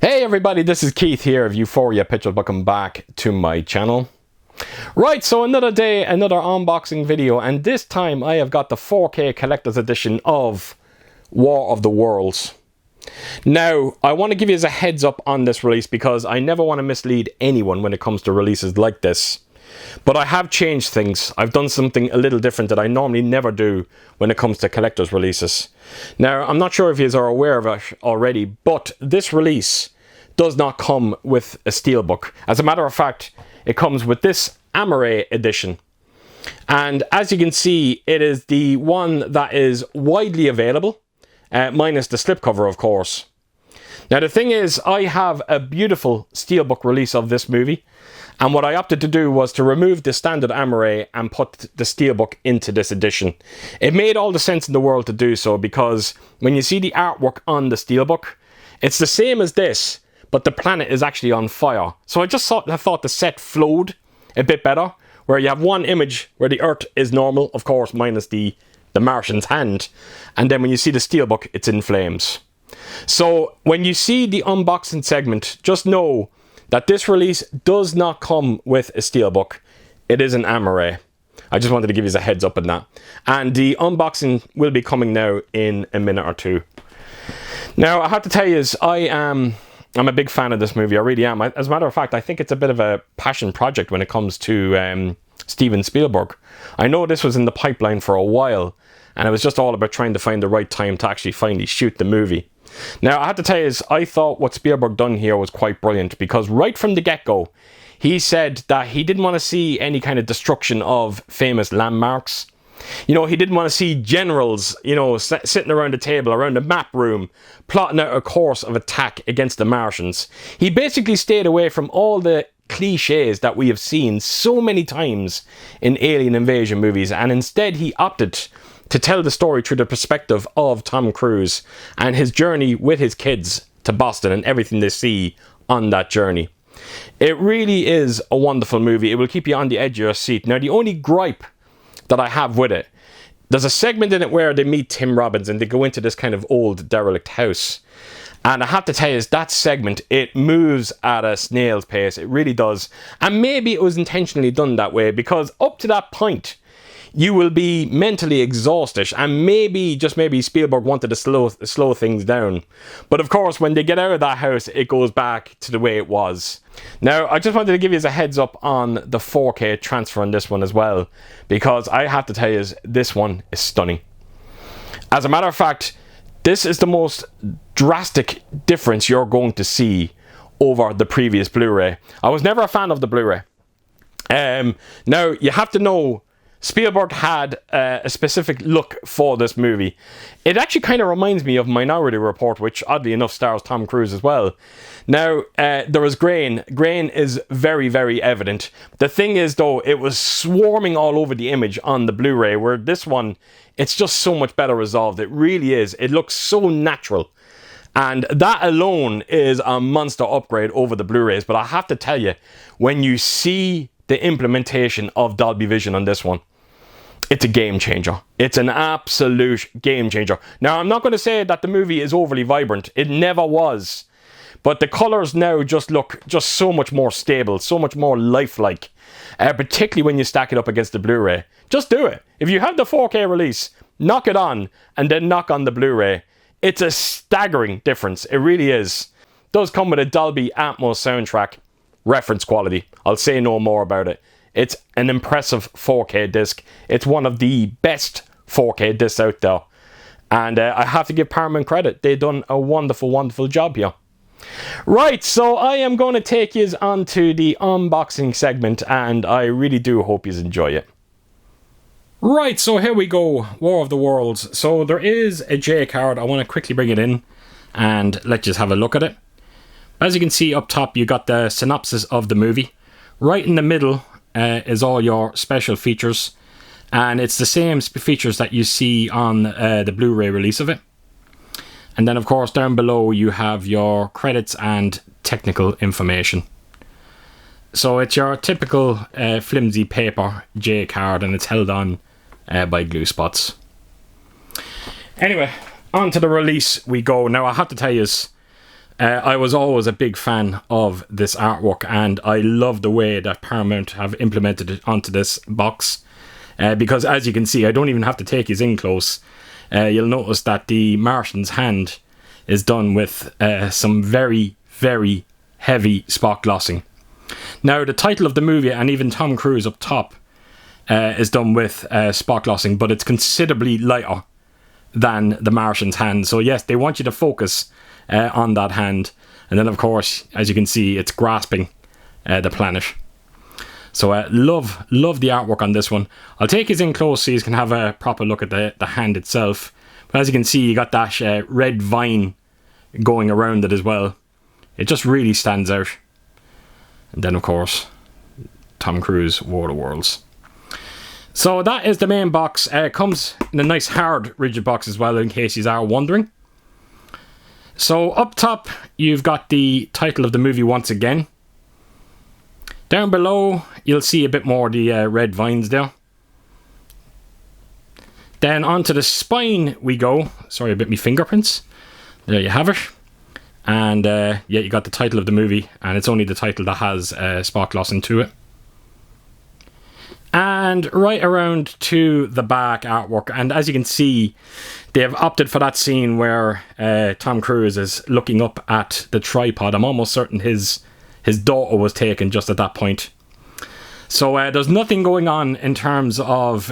Hey everybody, this is Keith here of Euphoria Pictures. Welcome back to my channel. Right, so another day, another unboxing video, and this time I have got the 4K collector's edition of War of the Worlds. Now, I want to give you a heads up on this release because I never want to mislead anyone when it comes to releases like this. But I have changed things. I've done something a little different that I normally never do when it comes to collector's releases. Now, I'm not sure if you are aware of it already, but this release does not come with a Steelbook. As a matter of fact, it comes with this Blu-ray edition. And as you can see, it is the one that is widely available, minus the slipcover, of course. Now, the thing is, I have a beautiful Steelbook release of this movie. And what I opted to do was to remove the standard Blu-ray and put the Steelbook into this edition. It made all the sense in the world to do so because when you see the artwork on the Steelbook, it's the same as this, but the planet is actually on fire. So I just thought the set flowed a bit better, where you have one image where the Earth is normal, of course, minus the Martian's hand. And then when you see the Steelbook, it's in flames. So when you see the unboxing segment, just know that this release does not come with a Steelbook. It is an Blu-ray. I just wanted to give you a heads up on that. And the unboxing will be coming now in a minute or two. Now, I have to tell you, I'm a big fan of this movie. I really am. As a matter of fact, I think it's a bit of a passion project when it comes to Steven Spielberg. I know this was in the pipeline for a while, and it was just all about trying to find the right time to actually finally shoot the movie. Now, I have to tell you, I thought what Spielberg done here was quite brilliant, because right from the get-go, he said that he didn't want to see any kind of destruction of famous landmarks. You know, he didn't want to see generals, you know, sitting around the table, around the map room, plotting out a course of attack against the Martians. He basically stayed away from all the cliches that we have seen so many times in alien invasion movies, and instead he opted to tell the story through the perspective of Tom Cruise and his journey with his kids to Boston and everything they see on that journey. It really is a wonderful movie. It will keep you on the edge of your seat. Now, the only gripe that I have with it, there's a segment in it where they meet Tim Robbins and they go into this kind of old derelict house. And I have to tell you, that segment, it moves at a snail's pace. It really does. And maybe it was intentionally done that way because up to that point, you will be mentally exhausted, and maybe, just maybe, Spielberg wanted to slow things down. But of course, when they get out of that house, it goes back to the way it was. Now, I just wanted to give you a heads up on the 4K transfer on this one as well, because I have to tell you, this one is stunning. As a matter of fact, this is the most drastic difference you're going to see over the previous Blu-ray. I was never a fan of the Blu-ray. Now, you have to know, Spielberg had a specific look for this movie. It actually kind of reminds me of Minority Report, which oddly enough stars Tom Cruise as well. Now, there was grain. Grain is very, very evident. The thing is, though, it was swarming all over the image on the Blu-ray, where this one, it's just so much better resolved. It really is. It looks so natural. And that alone is a monster upgrade over the Blu-rays. But I have to tell you, when you see the implementation of Dolby Vision on this one, it's a game changer. It's an absolute game changer. Now, I'm not going to say that the movie is overly vibrant. It never was. But the colours now just look just so much more stable, so much more lifelike. Particularly when you stack it up against the Blu-ray. Just do it. If you have the 4K release, knock it on and then knock on the Blu-ray. It's a staggering difference. It really is. It does come with a Dolby Atmos soundtrack. Reference quality. I'll say no more about it. It's an impressive 4K disc. It's one of the best 4K discs out there. And I have to give Paramount credit. They've done a wonderful, wonderful job here. Right, so I am going to take you on to the unboxing segment, and I really do hope you enjoy it. Right, so here we go. War of the Worlds. So there is a J card. I want to quickly bring it in and let's just have a look at it. As you can see up top, you got the synopsis of the movie. Right in the middle is all your special features. And it's the same features that you see on the Blu-ray release of it. And then, of course, down below you have your credits and technical information. So it's your typical flimsy paper J card, and it's held on by glue spots. Anyway, on to the release we go. Now, I have to tell you, I was always a big fan of this artwork, and I love the way that Paramount have implemented it onto this box. Because as you can see, I don't even have to take his in close. You'll notice that the Martian's hand is done with some very, very heavy spot glossing. Now, the title of the movie, and even Tom Cruise up top, is done with spot glossing, but it's considerably lighter than the Martian's hand. So yes, they want you to focus on that hand, and then of course, as you can see, it's grasping the planet. So love the artwork on this one. I'll take his in close so you can have a proper look at the hand itself. But as you can see, you got that red vine going around it as well. It just really stands out. And then of course, Tom Cruise, War of the Worlds. So that is the main box. It comes in a nice hard rigid box as well, in case you are wondering. So up top, you've got the title of the movie once again. Down below, you'll see a bit more of the red vines there. Then onto the spine we go. Sorry, a bit me fingerprints. There you have it. And yeah, you got the title of the movie, and it's only the title that has spot glossing to it. And right around to the back artwork, and as you can see, they have opted for that scene where Tom Cruise is looking up at the tripod. I'm almost certain his daughter was taken just at that point. So there's nothing going on in terms of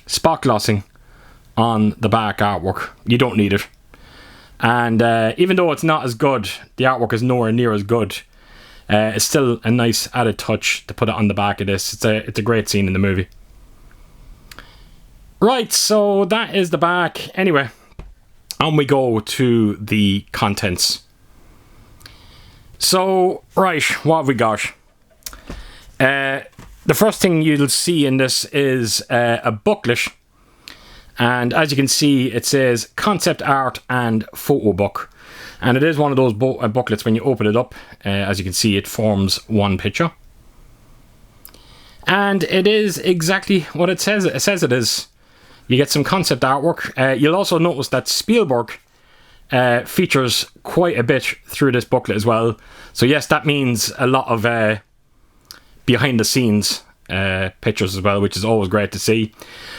spot glossing on the back artwork. You don't need it. And even though it's not as good, the artwork is nowhere near as good. It's still a nice added touch to put it on the back of this. It's a great scene in the movie. Right, so that is the back. Anyway, on we go to the contents. So, right, what have we got? The first thing you'll see in this is a booklet. And as you can see, it says Concept Art and Photo Book. And it is one of those booklets. When you open it up, as you can see, it forms one picture. And it is exactly what it says. It says it is. You get some concept artwork. You'll also notice that Steelbook features quite a bit through this booklet as well. So yes, that means a lot of behind the scenes pictures as well, which is always great to see.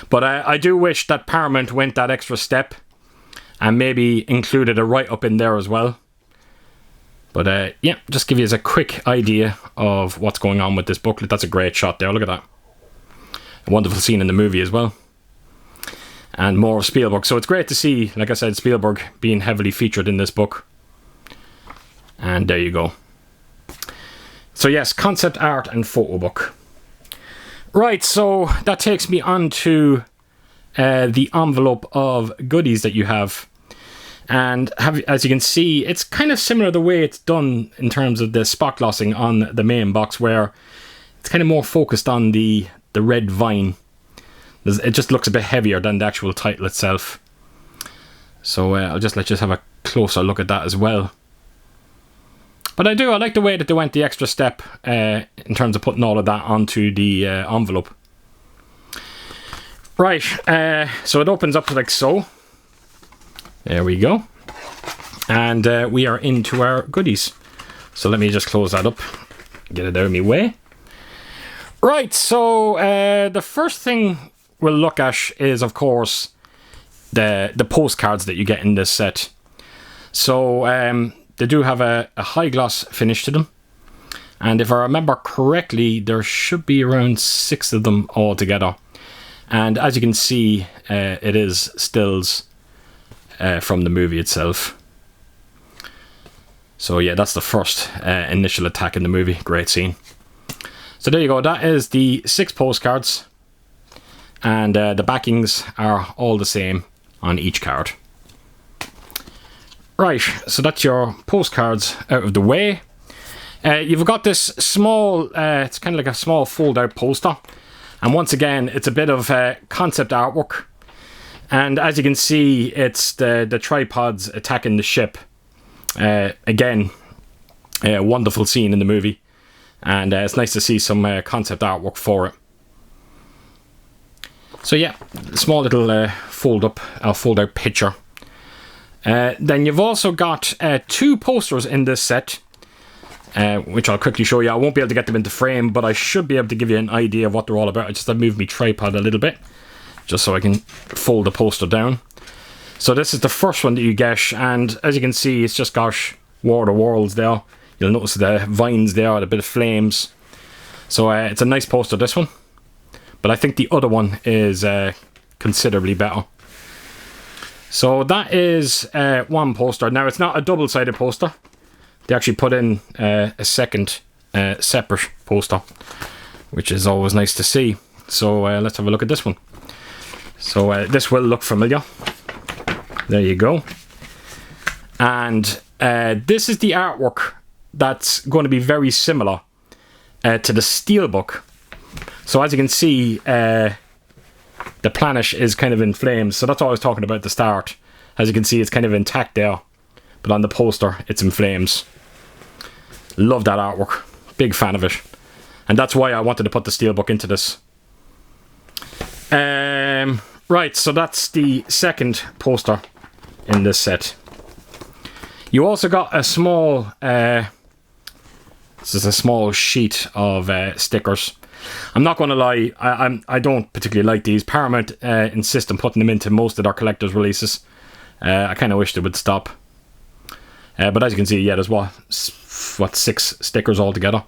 But I do wish that Paramount went that extra step and maybe included a write-up in there as well. But yeah, just give you a quick idea of what's going on with this booklet. That's a great shot there, look at that. A wonderful scene in the movie as well. And more of Spielberg. So it's great to see, like I said, Spielberg being heavily featured in this book. And there you go. So yes, concept art and photo book. Right, so that takes me on to the envelope of goodies that you have. And as you can see, it's kind of similar the way it's done in terms of the spot glossing on the main box, where it's kind of more focused on the red vine. It just looks a bit heavier than the actual title itself. So I'll just let you have a closer look at that as well. But I like the way that they went the extra step in terms of putting all of that onto the envelope. Right, so it opens up like so. There we go. And we are into our goodies. So let me just close that up, get it out of my way. Right, so the first thing we'll look at is, of course, the postcards that you get in this set. So they do have a high gloss finish to them. And if I remember correctly, there should be around 6 of them altogether. And as you can see, it is stills from the movie itself. So yeah, that's the first initial attack in the movie. Great scene. So there you go. That is the 6 postcards. And the backings are all the same on each card. Right, so that's your postcards out of the way. You've got this small, it's kind of like a small fold-out poster. And once again, it's a bit of concept artwork. And as you can see, it's the tripods attacking the ship. Again, a wonderful scene in the movie. And it's nice to see some concept artwork for it. So yeah, small little fold-out picture. Then you've also got 2 posters in this set, which I'll quickly show you. I won't be able to get them into frame, but I should be able to give you an idea of what they're all about. I just have moved my tripod a little bit, just so I can fold the poster down. So this is the first one that you get, and as you can see, it's just got War of the Worlds there. You'll notice the vines there, a bit of flames. So it's a nice poster, this one. But I think the other one is considerably better. So that is one poster. Now, it's not a double-sided poster. They actually put in a second separate poster, which is always nice to see. So let's have a look at this one. So this will look familiar. There you go. And this is the artwork that's going to be very similar to the Steelbook. So as you can see, the planet is kind of in flames. So that's what I was talking about at the start. As you can see, it's kind of intact there. But on the poster, it's in flames. Love that artwork. Big fan of it. And that's why I wanted to put the Steelbook into this. Right, so that's the second poster in this set. You also got a small... this is a small sheet of stickers. I'm not going to lie, I don't particularly like these. Paramount insist on putting them into most of their collector's releases. I kind of wish they would stop. But as you can see, yeah, there's what 6 stickers altogether.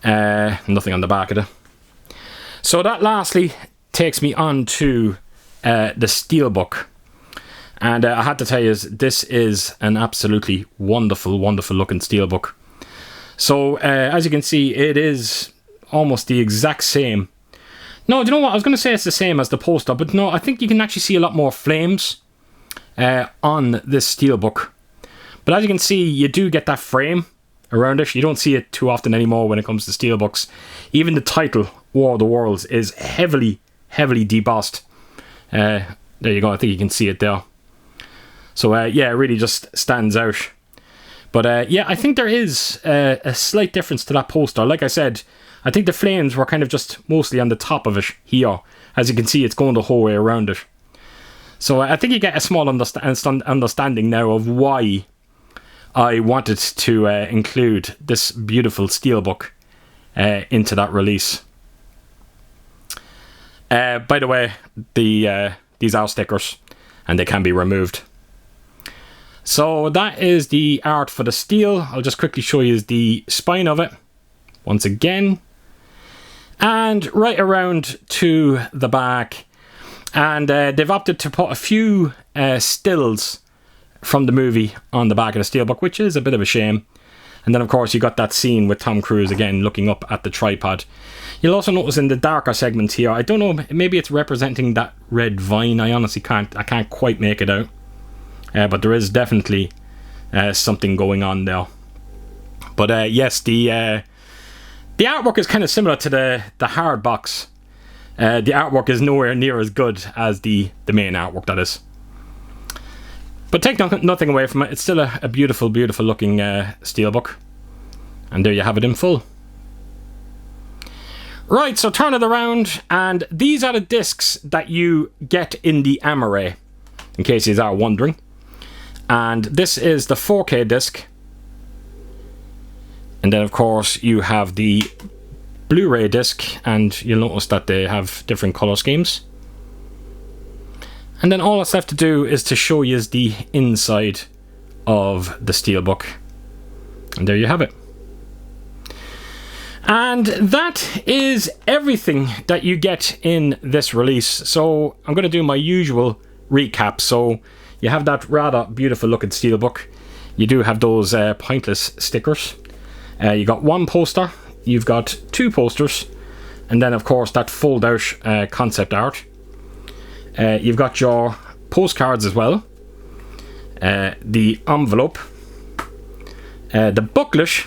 Nothing on the back of it. So that lastly takes me on to the Steelbook. And I had to tell you, this is an absolutely wonderful, wonderful looking Steelbook. So, as you can see, it is almost the exact same. No, do you know what? I was going to say it's the same as the poster, but no, I think you can actually see a lot more flames on this Steelbook. But as you can see, you do get that frame around it. You don't see it too often anymore when it comes to Steelbooks. Even the title, War of the Worlds, is heavily, heavily debossed. There you go. I think you can see it there. So, yeah, it really just stands out. But yeah, I think there is a slight difference to that poster. Like I said, I think the flames were kind of just mostly on the top of it here. As you can see, it's going the whole way around it. So I think you get a small understanding now of why I wanted to include this beautiful Steelbook into that release. By the way, these are stickers, and they can be removed. So that is the art for the Steel. I'll just quickly show you the spine of it once again. And right around to the back. And they've opted to put a few stills from the movie on the back of the Steelbook, which is a bit of a shame. And then, of course, you got that scene with Tom Cruise again looking up at the tripod. You'll also notice in the darker segments here, I don't know, maybe it's representing that red vine. I honestly can't quite make it out. But there is definitely something going on there. But yes, the artwork is kind of similar to the hard box. The artwork is nowhere near as good as the main artwork, that is. But take nothing away from it. It's still a beautiful, beautiful looking Steelbook. And there you have it in full. Right, so turn it around. And these are the discs that you get in the array, in case you are wondering. And this is the 4K disc. And then, of course, you have the Blu-ray disc. And you'll notice that they have different color schemes. And then all that's left to do is to show you the inside of the Steelbook. And there you have it. And that is everything that you get in this release. So I'm going to do my usual recap. So you have that rather beautiful looking Steelbook. You do have those pointless stickers. You got one poster. You've got 2 posters. And then, of course, that fold out concept art. You've got your postcards as well, the envelope, the booklet,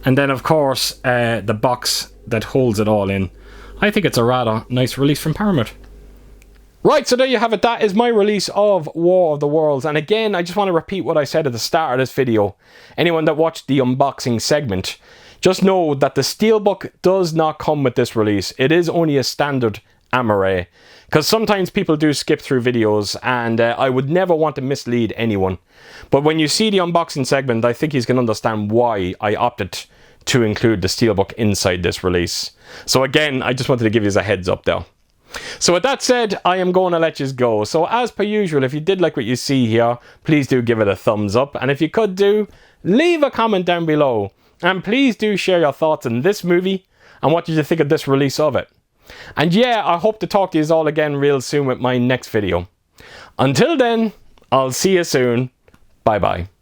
and then of course the box that holds it all in. I think it's a rather nice release from Paramount. Right, so there you have it. That is my release of War of the Worlds. And again, I just want to repeat what I said at the start of this video. Anyone that watched the unboxing segment, just know that the Steelbook does not come with this release. It is only a standard array, because sometimes people do skip through videos, and I would never want to mislead anyone. But when you see the unboxing segment, I think you can understand why I opted to include the Steelbook inside this release. So again, I just wanted to give you a heads up there. So with that said, I am going to let you go. So as per usual, if you did like what you see here, please do give it a thumbs up. And if you could do, leave a comment down below. And please do share your thoughts on this movie and what did you think of this release of it. And yeah, I hope to talk to you all again real soon with my next video. Until then, I'll see you soon. Bye bye.